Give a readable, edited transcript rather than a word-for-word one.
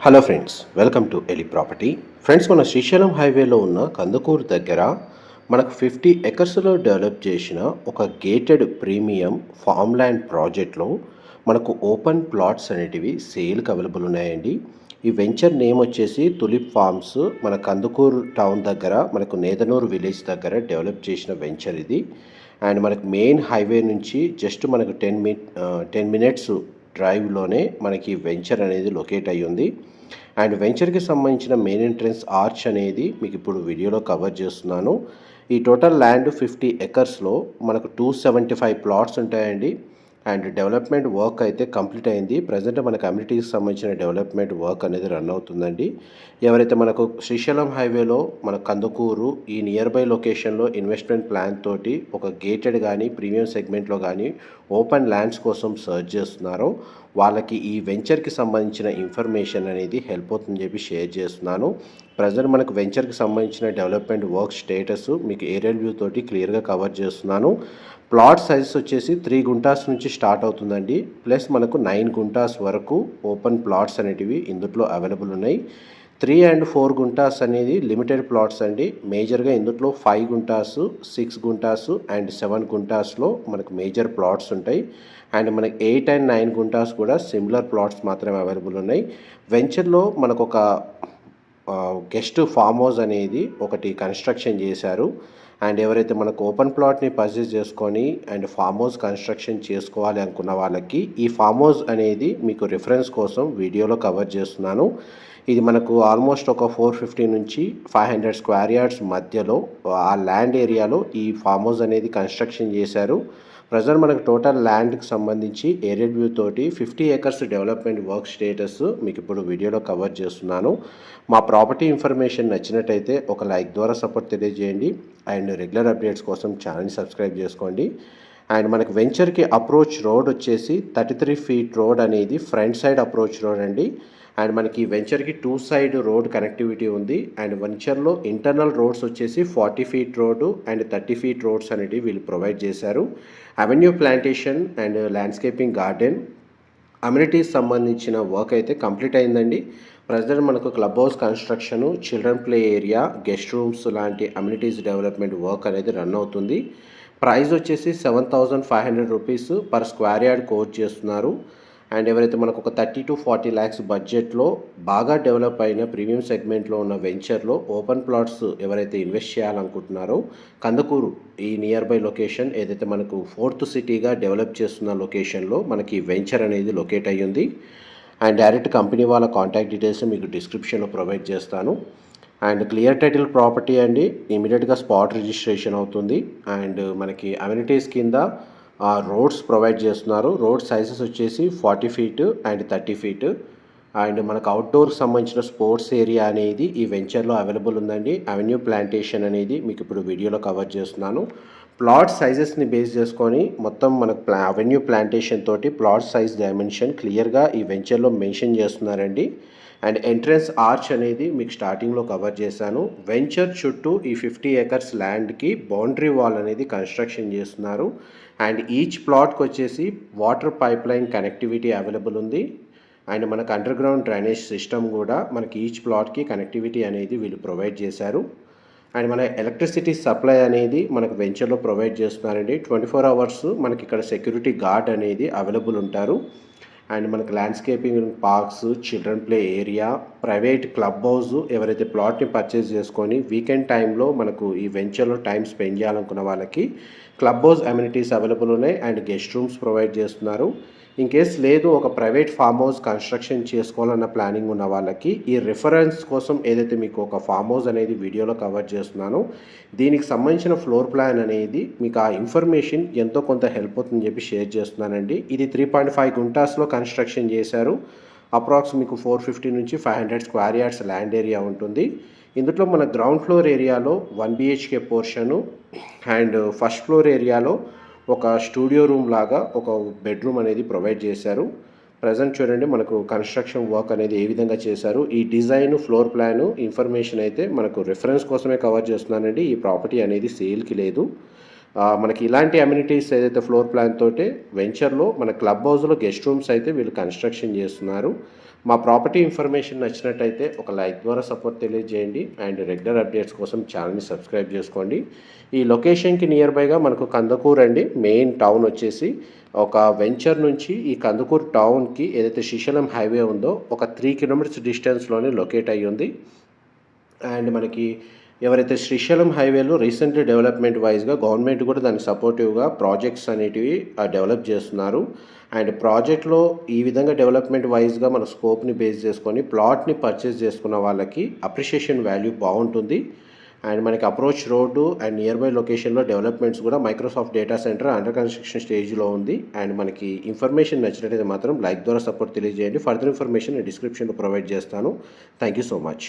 Hello friends, welcome to ఎలి property. Friends, మన శ్రీశైలం హైవేలో ఉన్న కందుకూరు దగ్గర మనకు 50 ఎకర్స్లో డెవలప్ చేసిన ఒక గేటెడ్ ప్రీమియం ఫామ్ ల్యాండ్ ప్రాజెక్ట్లో మనకు ఓపెన్ ప్లాట్స్ అనేటివి సేల్కి అవైలబుల్ ఉన్నాయండి. ఈ వెంచర్ నేమ్ వచ్చేసి తులిప్ ఫార్మ్స్. మన కందుకూరు టౌన్ దగ్గర మనకు నేదనూరు విలేజ్ దగ్గర డెవలప్ చేసిన వెంచర్ ఇది. అండ్ మనకు మెయిన్ హైవే నుంచి జస్ట్ మనకు 10 మినిట్స్ డ్రైవ్లోనే మనకి వెంచర్ అనేది లొకేట్ అయ్యి ఉంది. అండ్ వెంచర్కి సంబంధించిన మెయిన్ ఎంట్రన్స్ ఆర్చ్ అనేది మీకు ఇప్పుడు వీడియోలో కవర్ చేస్తున్నాను. ఈ టోటల్ ల్యాండ్ 50 ఎకర్స్లో మనకు 275 ప్లాట్స్ ఉంటాయండి. అండ్ డెవలప్మెంట్ వర్క్ అయితే కంప్లీట్ అయింది. ప్రజెంట్ మన కమ్యూనిటీకి సంబంధించిన డెవలప్మెంట్ వర్క్ అనేది రన్ అవుతుందండి. ఎవరైతే మనకు శ్రీశైలం హైవేలో మన కందుకూరు ఈ నియర్ బై లొకేషన్లో ఇన్వెస్ట్మెంట్ ప్లాన్ తోటి ఒక గేటెడ్ కానీ ప్రీమియం సెగ్మెంట్లో కానీ ఓపెన్ ల్యాండ్స్ కోసం సర్చ్ చేస్తున్నారో వాళ్ళకి ఈ వెంచర్కి సంబంధించిన ఇన్ఫర్మేషన్ అనేది హెల్ప్ అవుతుందని చెప్పి షేర్ చేస్తున్నాను. ప్రజెంట్ మనకు వెంచర్కి సంబంధించిన డెవలప్మెంట్ వర్క్ స్టేటస్ మీకు ఏరియల్ వ్యూ తోటి క్లియర్గా కవర్ చేస్తున్నాను. ప్లాట్ సైజెస్ వచ్చేసి 3 గుంటాస్ నుంచి స్టార్ట్ అవుతుందండి. ప్లస్ మనకు 9 గుంటాస్ వరకు ఓపెన్ ప్లాట్స్ అనేటివి ఇందులో అవైలబుల్ ఉన్నాయి. 3 and 4 గుంటాస్ అనేది లిమిటెడ్ ప్లాట్స్ అండి. మేజర్గా ఇందులో 5 గుంటాస్, 6 గుంటాస్ అండ్ 7 గుంటాస్లో మనకు మేజర్ ప్లాట్స్ ఉంటాయి. అండ్ మనకి 8 and 9 గుంటాస్ కూడా సిమిలర్ ప్లాట్స్ మాత్రమే అవైలబుల్ ఉన్నాయి. వెంచర్లో మనకు ఒక గెస్ట్ ఫామ్ హౌస్ అనేది ఒకటి కన్స్ట్రక్షన్ చేశారు. అండ్ ఎవరైతే మనకు ఓపెన్ ప్లాట్ని పర్చేస్ చేసుకొని అండ్ ఫామ్ హౌస్ కన్స్ట్రక్షన్ చేసుకోవాలి అనుకున్న వాళ్ళకి ఈ ఫామ్ హౌస్ అనేది మీకు రిఫరెన్స్ కోసం వీడియోలో కవర్ చేస్తున్నాను. ఇది మనకు ఆల్మోస్ట్ ఒక 450 నుంచి 500 స్క్వేర్ యార్డ్స్ మధ్యలో ఆ ల్యాండ్ ఏరియాలో ఈ ఫామ్ హౌస్ అనేది కన్స్ట్రక్షన్ చేశారు. ప్రజెంట్ మనకు టోటల్ ల్యాండ్కి సంబంధించి ఏరియల్ వ్యూ తోటి 50 ఎకర్స్ డెవలప్మెంట్ వర్క్ స్టేటస్ మీకు ఇప్పుడు వీడియోలో కవర్ చేస్తున్నాను. మా ప్రాపర్టీ ఇన్ఫర్మేషన్ నచ్చినట్టయితే ఒక లైక్ ద్వారా సపోర్ట్ తెలియజేయండి. అండ్ రెగ్యులర్ అప్డేట్స్ కోసం ఛానల్ని సబ్స్క్రైబ్ చేసుకోండి. అండ్ మనకు వెంచర్కి అప్రోచ్ రోడ్ వచ్చేసి 33 ఫీట్ రోడ్ అనేది ఫ్రంట్ సైడ్ అప్రోచ్ రోడ్ అండి. అండ్ మనకి వెంచర్కి 2 సైడ్ రోడ్ కనెక్టివిటీ ఉంది. అండ్ వెంచర్లో ఇంటర్నల్ రోడ్స్ వచ్చేసి 40 feet road and 30 feet roads అనేవి వీళ్ళు ప్రొవైడ్ చేశారు. Avenue plantation and landscaping garden amenities సంబంధించిన వర్క్ అయితే కంప్లీట్ అయిందండి. ప్రజెంట్ మనకు club house construction, children play area, guest rooms లాంటి అమ్యూనిటీస్ డెవలప్మెంట్ వర్క్ అనేది రన్ అవుతుంది. ప్రైస్ వచ్చేసి 7,500 rupees per square yard coat చేస్తున్నారు. అండ్ ఎవరైతే మనకు ఒక 30 to 40 lakhs బడ్జెట్లో బాగా డెవలప్ అయిన ప్రీమియం సెగ్మెంట్లో ఉన్న వెంచర్లో ఓపెన్ ప్లాట్స్ ఎవరైతే ఇన్వెస్ట్ చేయాలనుకుంటున్నారో కందుకూరు ఈ నియర్ బై లొకేషన్ ఏదైతే మనకు 4th సిటీగా డెవలప్ చేస్తున్న లొకేషన్లో మనకి వెంచర్ అనేది లొకేట్ అయ్యింది. అండ్ డైరెక్ట్ కంపెనీ వాళ్ళ కాంటాక్ట్ డీటెయిల్స్ మీకు డిస్క్రిప్షన్లో ప్రొవైడ్ చేస్తాను. అండ్ క్లియర్ టైటిల్ ప్రాపర్టీ అండి, ఇమీడియట్గా స్పాట్ రిజిస్ట్రేషన్ అవుతుంది. అండ్ మనకి అమ్యూనిటీస్ కింద రోడ్స్ ప్రొవైడ్ చేస్తున్నారు. రోడ్ సైజెస్ వచ్చేసి 40 ఫీట్ అండ్ 30 ఫీట్. అండ్ మనకు అవుట్డోర్కి సంబంధించిన స్పోర్ట్స్ ఏరియా అనేది ఈ వెంచర్లో అవైలబుల్ ఉందండి. అవెన్యూ ప్లాంటేషన్ అనేది మీకు ఇప్పుడు వీడియోలో కవర్ చేస్తున్నాను. ప్లాట్ సైజెస్ని బేస్ చేసుకొని మొత్తం మనకు అవెన్యూ ప్లాంటేషన్ తోటి ప్లాట్ సైజ్ డైమెన్షన్ క్లియర్గా ఈ వెంచర్లో మెన్షన్ చేస్తున్నారండి. అండ్ ఎంట్రన్స్ ఆర్చ్ అనేది మీకు స్టార్టింగ్లో కవర్ చేశాను. వెంచర్ చుట్టూ ఈ 50 ఎకర్స్ ల్యాండ్కి బౌండరీ వాల్ అనేది కన్స్ట్రక్షన్ చేస్తున్నారు. అండ్ ఈచ్ ప్లాట్కి వచ్చేసి water pipe line connectivity available ఉంది. అండ్ మనకు అండర్ గ్రౌండ్ డ్రైనేజ్ సిస్టమ్ కూడా మనకి ఈచ్ ప్లాట్కి కనెక్టివిటీ అనేది వీళ్ళు ప్రొవైడ్ చేశారు. అండ్ మన ఎలక్ట్రిసిటీ సప్లై అనేది మనకు వెంచర్లో ప్రొవైడ్ చేస్తున్నారండి. 24 hours మనకి ఇక్కడ సెక్యూరిటీ గార్డ్ అనేది అవైలబుల్ ఉంటారు. అండ్ మనకు landscaping parks, children play area, private club house ఎవరైతే ప్లాట్ని పర్చేస్ చేసుకొని వీకెండ్ టైంలో మనకు ఈ వెంచర్లో టైం స్పెండ్ చేయాలనుకున్న వాళ్ళకి క్లబ్ హౌస్ అమ్యూనిటీస్ అవైలబుల్ ఉన్నాయి. అండ్ గెస్ట్ రూమ్స్ ప్రొవైడ్ చేస్తున్నారు. ఇన్ కేస్ లేదు ఒక ప్రైవేట్ ఫామ్ హౌస్ కన్స్ట్రక్షన్ చేసుకోవాలన్న ప్లానింగ్ ఉన్న వాళ్ళకి ఈ రిఫరెన్స్ కోసం ఏదైతే మీకు ఒక ఫామ్ హౌస్ అనేది వీడియోలో కవర్ చేస్తున్నానో దీనికి సంబంధించిన ఫ్లోర్ ప్లాన్ అనేది మీకు ఆ ఇన్ఫర్మేషన్ ఎంతో కొంత హెల్ప్ అవుతుందని చెప్పి షేర్ చేస్తున్నానండి. ఇది 3.5 గుంటాస్లో కన్స్ట్రక్షన్ చేశారు. అప్రాక్స్ మీకు 450 నుంచి 500 స్క్వేర్ యార్డ్స్ ల్యాండ్ ఏరియా ఉంటుంది. ఇందులో మన గ్రౌండ్ ఫ్లోర్ ఏరియాలో 1 BHK portion and first floor ఏరియాలో ఒక స్టూడియో రూమ్ లాగా ఒక బెడ్రూమ్ అనేది ప్రొవైడ్ చేశారు. ప్రజెంట్ చూడండి మనకు కన్స్ట్రక్షన్ వర్క్ అనేది ఏ విధంగా చేశారు. ఈ డిజైన్, ఫ్లోర్ ప్లాను ఇన్ఫర్మేషన్ అయితే మనకు రిఫరెన్స్ కోసమే కవర్ చేస్తున్నానండి. ఈ ప్రాపర్టీ అనేది సేల్కి లేదు. మనకి ఇలాంటి అమ్యూనిటీస్ ఏదైతే ఫ్లోర్ ప్లాన్ తోటే వెంచర్లో మన క్లబ్ హౌస్లో గెస్ట్ రూమ్స్ అయితే వీళ్ళు కన్స్ట్రక్షన్ చేస్తున్నారు. మా ప్రాపర్టీ ఇన్ఫర్మేషన్ నచ్చినట్టయితే ఒక లైక్ ద్వారా సపోర్ట్ తెలియజేయండి అండ్ రెగ్యులర్ అప్డేట్స్ కోసం ఛానల్ని సబ్స్క్రైబ్ చేసుకోండి. ఈ లొకేషన్కి నియర్ బైగా మనకు కందుకూరు అండి, మెయిన్ టౌన్ వచ్చేసి ఒక వెంచర్ నుంచి ఈ కందుకూరు టౌన్కి ఏదైతే శ్రీశైలం హైవే ఉందో ఒక 3 కిలోమీటర్స్ డిస్టెన్స్లోనే లొకేట్ అయ్యి ఉంది. అండ్ మనకి ఎవరైతే శ్రీశైలం హైవేలో రీసెంట్లీ డెవలప్మెంట్ వైజ్గా గవర్నమెంట్ కూడా దానికి సపోర్టివ్గా ప్రాజెక్ట్స్ అనేటివి డెవలప్ చేస్తున్నారు. అండ్ ప్రాజెక్ట్లో ఈ విధంగా డెవలప్మెంట్ వైజ్గా మన స్కోప్ని బేస్ చేసుకొని ప్లాట్ని పర్చేస్ చేసుకున్న వాళ్ళకి అప్రిషియేషన్ వాల్యూ బాగుంటుంది. అండ్ మనకి approach road and near by లొకేషన్లో డెవలప్మెంట్స్ కూడా Microsoft data centre under construction స్టేజ్లో ఉంది. అండ్ మనకి ఇన్ఫర్మేషన్ నచ్చినట్టయితే మాత్రం లైక్ ద్వారా సపోర్ట్ తెలియజేయండి. ఫర్దర్ ఇన్ఫర్మేషన్ నేను డిస్క్రిప్షన్లో ప్రొవైడ్ చేస్తాను. Thank you so much.